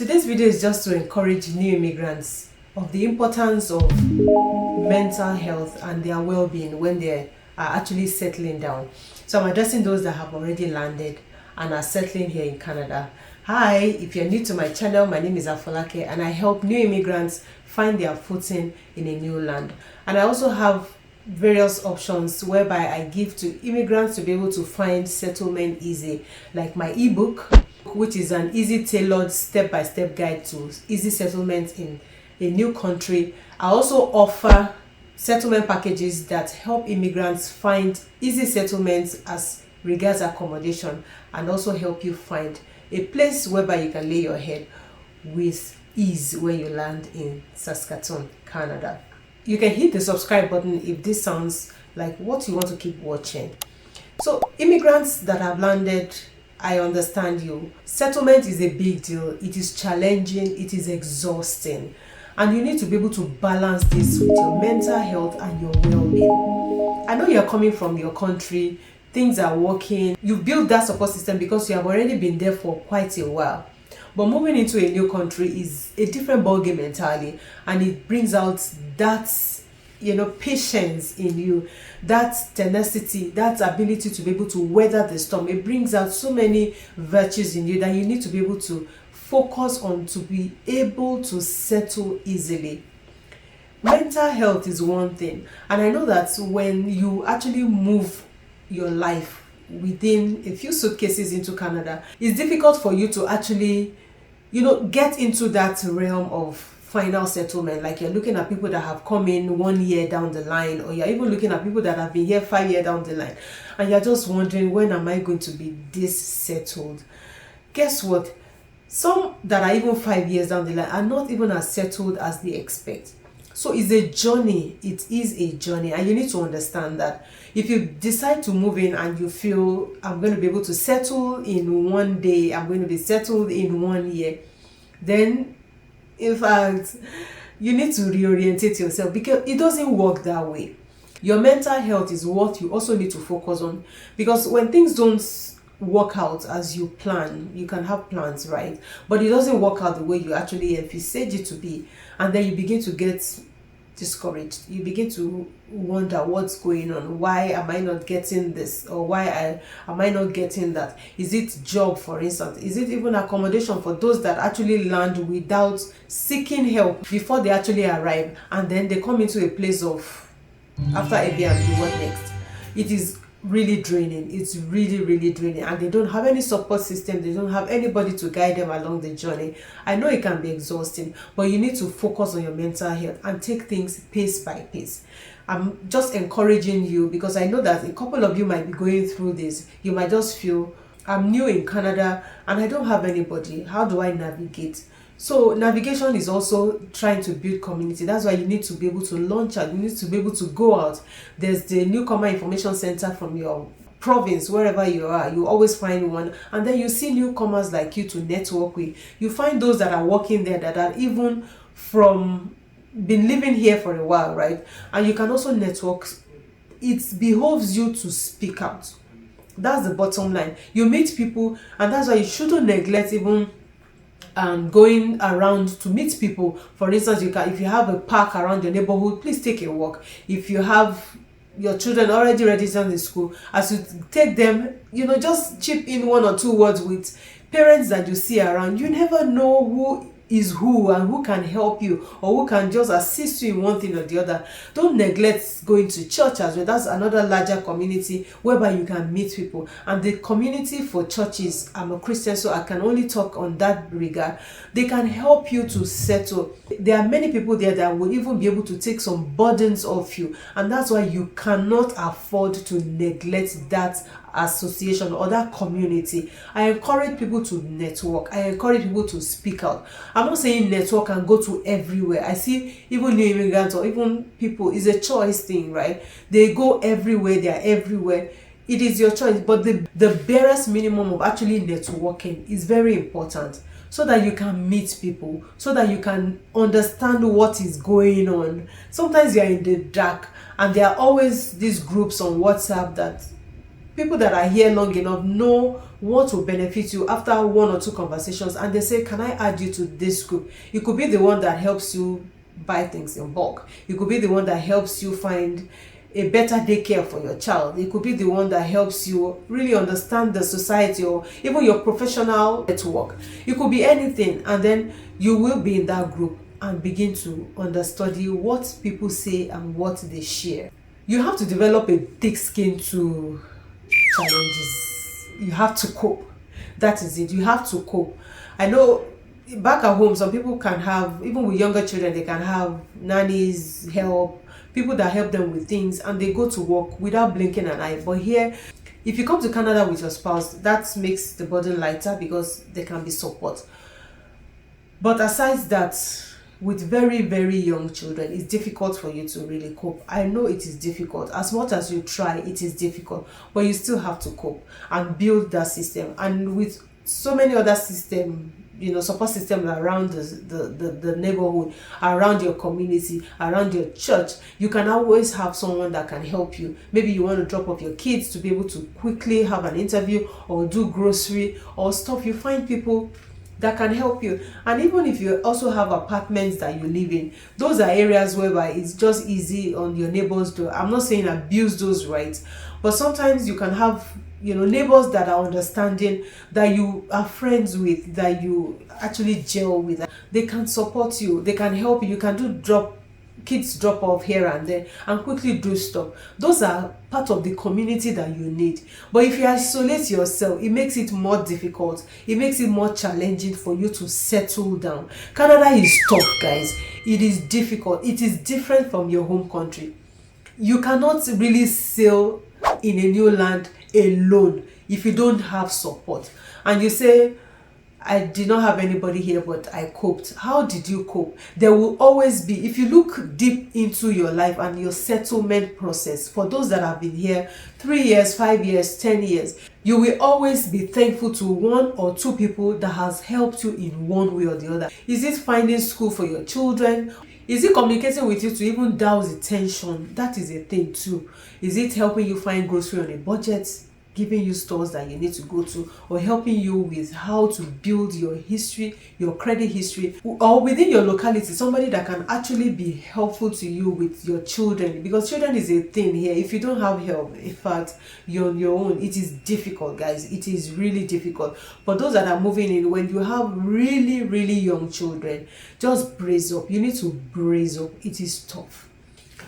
Today's video is just to encourage new immigrants of the importance of mental health and their well-being when they are actually settling down. So I'm addressing those that have already landed and are settling here in Canada. Hi, if you're new to my channel, my name is Afolake and I help new immigrants find their footing in a new land. And I also have various options whereby I give to immigrants to be able to find settlement easy, like my ebook, which is an easy tailored step-by-step guide to easy settlement in a new country. I also offer settlement packages that help immigrants find easy settlements as regards accommodation, and also help you find a place whereby you can lay your head with ease when you land in Saskatoon, Canada. You can hit the subscribe button if this sounds like what you want to keep watching. So immigrants that have landed, I understand you. Settlement is a big deal. It is challenging, it is exhausting, and you need to be able to balance this with your mental health and your well-being. I know you're coming from your country, things are working, you've built that support system because you have already been there for quite a while. But moving into a new country is a different ballgame entirely, and it brings out that patience in you, that tenacity, that ability to be able to weather the storm. It brings out so many virtues in you that you need to be able to focus on to be able to settle easily. Mental health is one thing, and I know that when you actually move your life within a few suitcases into Canada, it's difficult for you to actually get into that realm of final settlement. Like you're looking at people that have come in 1 year down the line, or you're even looking at people that have been here 5 years down the line, and you're just wondering, when am I going to be this settled? Guess what? Some that are even 5 years down the line are not even as settled as they expect. So it's a journey. It is a journey, and you need to understand that if you decide to move in and you feel, I'm going to be able to settle in 1 day, I'm going to be settled in 1 year, then in fact you need to reorientate yourself, because it doesn't work that way. Your mental health is what you also need to focus on, because when things don't work out as you plan, you can have plans, right? But it doesn't work out the way you actually envisage it to be, and then you begin to get discouraged. You begin to wonder what's going on. Why am I not getting this, or why am I not getting that? Is it job, for instance? Is it even accommodation for those that actually land without seeking help before they actually arrive, and then they come into a place of, after Airbnb, what next? It is really draining. It's really draining, and they don't have any support system. They don't have anybody to guide them along the journey. I know it can be exhausting, but you need to focus on your mental health and take things pace by pace. I'm just encouraging you, because I know that a couple of you might be going through this. You might just feel, I'm new in Canada and I don't have anybody. How do I navigate? So navigation is also trying to build community. That's why you need to be able to launch out. You need to be able to go out. There's the Newcomer Information Center from your province, wherever you are. You always find one, and then you see newcomers like you to network with. You find those that are working there that are even from been living here for a while, right? And you can also network. It behoves you to speak out. That's the bottom line. You meet people, and that's why you shouldn't neglect even going around to meet people. For instance, you can, if you have a park around your neighborhood, please take a walk. If you have your children already registered in school, as you take them, just chip in 1 or 2 words with parents that you see around. You never know who is who and who can help you, or who can just assist you in one thing or the other. Don't neglect going to church as well. That's another larger community whereby you can meet people. And the community for churches, I'm a Christian, so I can only talk on that regard. They can help you to settle. There are many people there that will even be able to take some burdens off you, and that's why you cannot afford to neglect that association or that community. I encourage people to network. I encourage people to speak out. I'm not saying network and go to everywhere. I see even new immigrants or even people, it's a choice thing, right? They go everywhere, they are everywhere. It is your choice, but the barest minimum of actually networking is very important, so that you can meet people, so that you can understand what is going on. Sometimes you're in the dark, and there are always these groups on WhatsApp that people that are here long enough know what will benefit you after 1 or 2 conversations, and they say, can I add you to this group? You could be the one that helps you buy things in bulk. You could be the one that helps you find a better daycare for your child. It could be the one that helps you really understand the society, or even your professional network. It could be anything, and then you will be in that group and begin to understudy what people say and what they share. You have to develop a thick skin to challenges. You have to cope. That is it. You have to cope. I know back at home, some people can have, even with younger children, they can have nannies, help, people that help them with things, and they go to work without blinking an eye. But here, if you come to Canada with your spouse, that makes the burden lighter because there can be support. But aside that, with very, very young children, it's difficult for you to really cope. I know it is difficult. As much as you try, it is difficult, but you still have to cope and build that system. And with so many other systems, support systems around the neighborhood, around your community, around your church, you can always have someone that can help you. Maybe you want to drop off your kids to be able to quickly have an interview or do grocery or stuff. You find people that can help you. And even if you also have apartments that you live in, those are areas whereby it's just easy on your neighbors door. I'm not saying abuse those rights, but sometimes you can have neighbors that are understanding, that you are friends with, that you actually gel with. They can support you, they can help you. You can do kids drop off here and there and quickly do stuff. Those are part of the community that you need. But if you isolate yourself, it makes it more difficult. It makes it more challenging for you to settle down. Canada is tough, guys. It is difficult. It is different from your home country. You cannot really sail in a new land alone if you don't have support. And you say, I did not have anybody here, but I coped. How did you cope? There will always be, if you look deep into your life and your settlement process, for those that have been here 3 years, 5 years, 10 years, you will always be thankful to 1 or 2 people that has helped you in one way or the other. Is it finding school for your children? Is it communicating with you to even douse the tension? That is a thing too. Is it helping you find grocery on a budget? Giving you stores that you need to go to, or helping you with how to build your history, your credit history, or within your locality, somebody that can actually be helpful to you with your children, because children is a thing here. If you don't have help, in fact, you're on your own. It is difficult, guys. It is really difficult. For those that are moving in, when you have really, really young children, just brace up. You need to brace up. It is tough.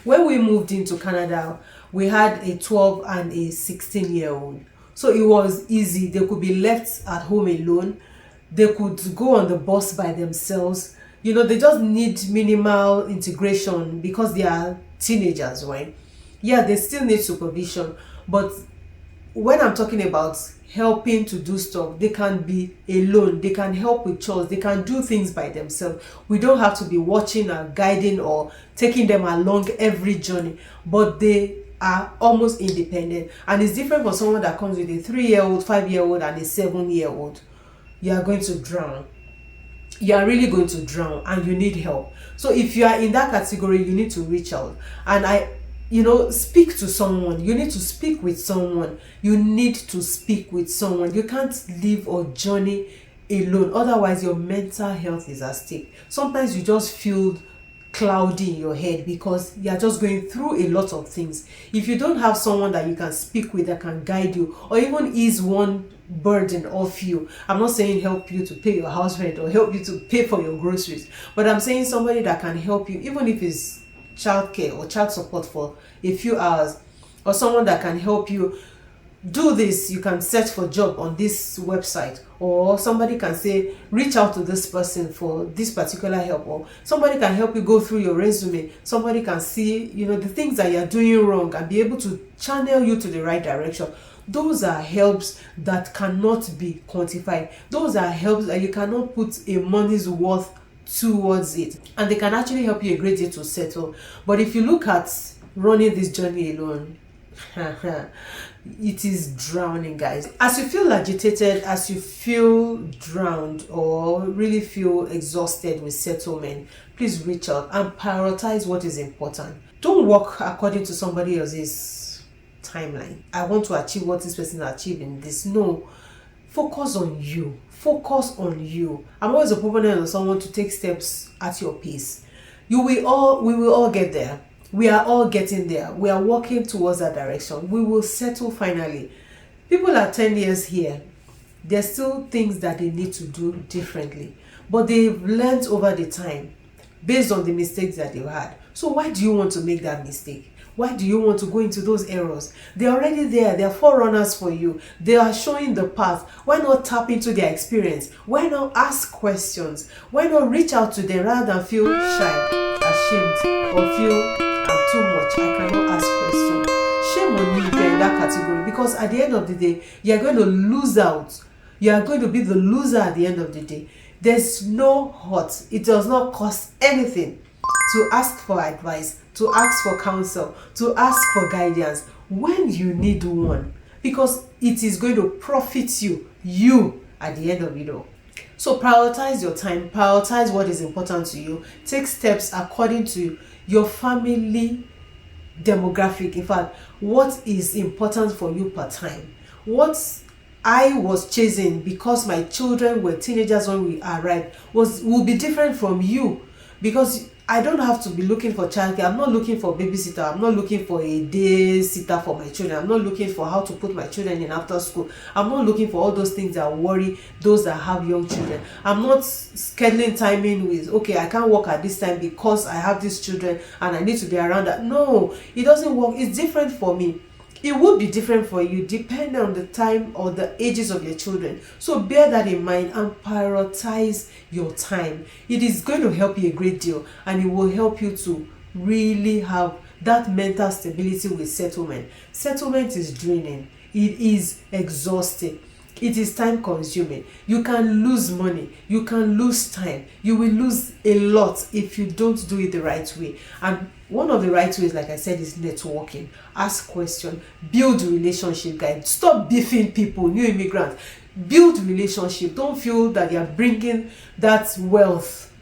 When we moved into Canada, we had a 12 and a 16-year-old. So it was easy. They could be left at home alone. They could go on the bus by themselves. They just need minimal integration because they are teenagers, right? Yeah, they still need supervision. But when I'm talking about helping to do stuff, they can be alone. They can help with chores. They can do things by themselves. We don't have to be watching or guiding or taking them along every journey. But they are almost independent. And it's different for someone that comes with a 3-year-old, 5-year-old, and a 7-year-old. You are going to drown. You are really going to drown, and you need help. So if you are in that category, you need to reach out. And speak to someone. You need to speak with someone. You need to speak with someone. You can't live or journey alone. Otherwise, your mental health is at stake. Sometimes you just feel cloudy in your head because you are just going through a lot of things. If you don't have someone that you can speak with, that can guide you or even ease one burden off you, I'm not saying help you to pay your house rent or help you to pay for your groceries, but I'm saying somebody that can help you, even if it's childcare or child support for a few hours, or someone that can help you do this. You can search for job on this website, or somebody can say reach out to this person for this particular help, or somebody can help you go through your resume. Somebody can see the things that you're doing wrong and be able to channel you to the right direction. Those are helps that cannot be quantified. Those are helps that you cannot put a money's worth towards it, and they can actually help you a great deal to settle. But if you look at running this journey alone, it is drowning, guys. As you feel agitated, as you feel drowned or really feel exhausted with settlement, please reach out and prioritize what is important. Don't work according to somebody else's timeline. I want to achieve what this person achieved in this. No, focus on you. Focus on you. I'm always a proponent of someone to take steps at your pace. We will all get there. We are all getting there. We are walking towards that direction. We will settle finally. People are 10 years here. There's still things that they need to do differently, but they've learned over the time based on the mistakes that they've had. So why do you want to make that mistake? Why do you want to go into those errors? They're already there. They're forerunners for you. They are showing the path. Why not tap into their experience? Why not ask questions? Why not reach out to them rather than feel shy, ashamed, or feel I'm too much, I cannot ask questions? Shame on you if you're in that category, because at the end of the day, you're going to lose out. You are going to be the loser at the end of the day. There's no hurt. It does not cost anything to ask for advice, to ask for counsel, to ask for guidance when you need one, because it is going to profit you at the end of it all. So prioritize your time, prioritize what is important to you, take steps according to your family demographic. In fact, what is important for you per time. What I was chasing because my children were teenagers when we arrived will be different from you, because I don't have to be looking for childcare. I'm not looking for babysitter. I'm not looking for a day sitter for my children. I'm not looking for how to put my children in after school. I'm not looking for all those things that worry those that have young children. I'm not scheduling timing with, okay, I can't work at this time because I have these children and I need to be around that. No, it doesn't work. It's different for me. It would be different for you depending on the time or the ages of your children. So bear that in mind and prioritize your time. It is going to help you a great deal, and it will help you to really have that mental stability with settlement. Settlement is draining. It is exhausting. It is time consuming. You can lose money. You can lose time. You will lose a lot if you don't do it the right way. And one of the right ways, like I said, is networking. Ask questions. Build relationship, guys. Stop beefing people, new immigrants. Build relationship. Don't feel that you're bringing that wealth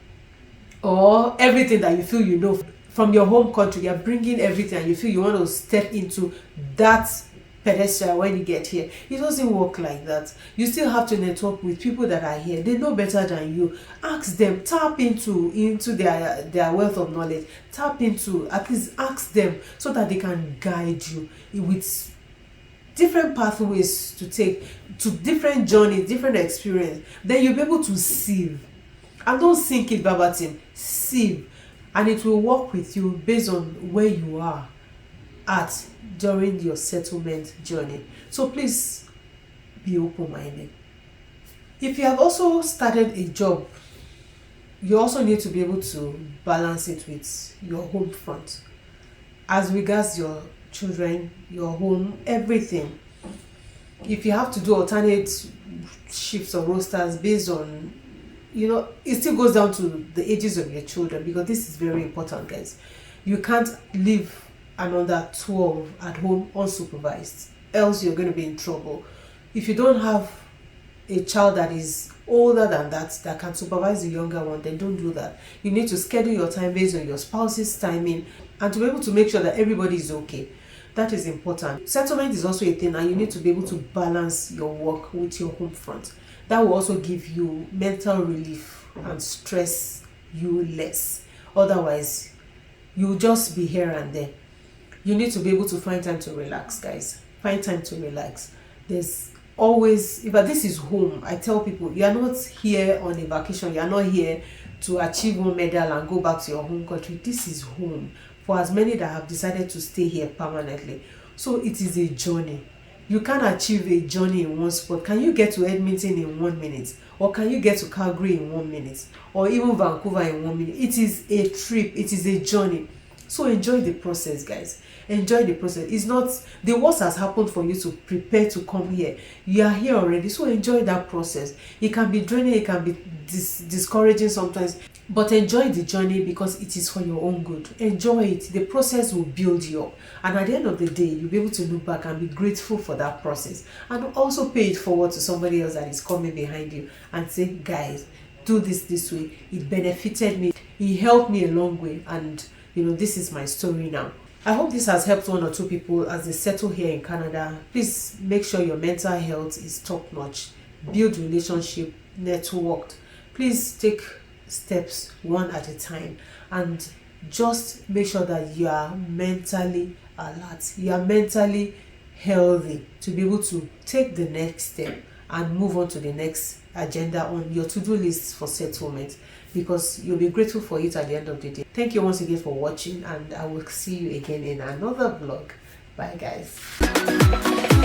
or everything that you feel you know from your home country. You're bringing everything and you feel you want to step into that pedestal when you get here. It doesn't work like that. You still have to network with people that are here. They know better than you. Ask them. Tap into their wealth of knowledge. Tap into, at least ask them so that they can guide you with different pathways to take, to different journeys, different experience. Then you'll be able to sieve. And don't think it verbatim. Sieve. And it will work with you based on where you are at during your settlement journey. So please be open-minded. If you have also started a job, you also need to be able to balance it with your home front as regards your children, your home, everything. If you have to do alternate shifts or rosters based on, it still goes down to the ages of your children, because this is very important, guys. You can't leave another 12 at home unsupervised, else you're going to be in trouble. If you don't have a child that is older than that can supervise the younger one, then don't do that. You need to schedule your time based on your spouse's timing and to be able to make sure that everybody is okay. That is important. Settlement is also a thing, and you need to be able to balance your work with your home front. That will also give you mental relief and stress you less. Otherwise, you'll just be here and there. You need to be able to find time to relax, guys. Find time to relax. There's always, this is home. I tell people, you are not here on a vacation. You are not here to achieve one medal and go back to your home country. This is home for as many that have decided to stay here permanently. So it is a journey. You can't achieve a journey in one spot. Can you get to Edmonton in 1 minute? Or can you get to Calgary in 1 minute? Or even Vancouver in 1 minute? It is a trip. It is a journey. So enjoy the process, guys. Enjoy the process. It's not, the worst has happened for you to prepare to come here. You are here already, so enjoy that process. It can be draining, it can be discouraging sometimes, but enjoy the journey because it is for your own good. Enjoy it. The process will build you up, and at the end of the day, you'll be able to look back and be grateful for that process, and also pay it forward to somebody else that is coming behind you and say, guys, do this way. It benefited me. It helped me a long way, and this is my story now. I hope this has helped one or two people as they settle here in Canada. Please make sure your mental health is top notch. Build relationship, network. Please take steps one at a time, and just make sure that you are mentally alert, you are mentally healthy to be able to take the next step and move on to the next agenda on your to-do list for settlement, because you'll be grateful for it at the end of the day. Thank you once again for watching, and I will see you again in another vlog. Bye guys.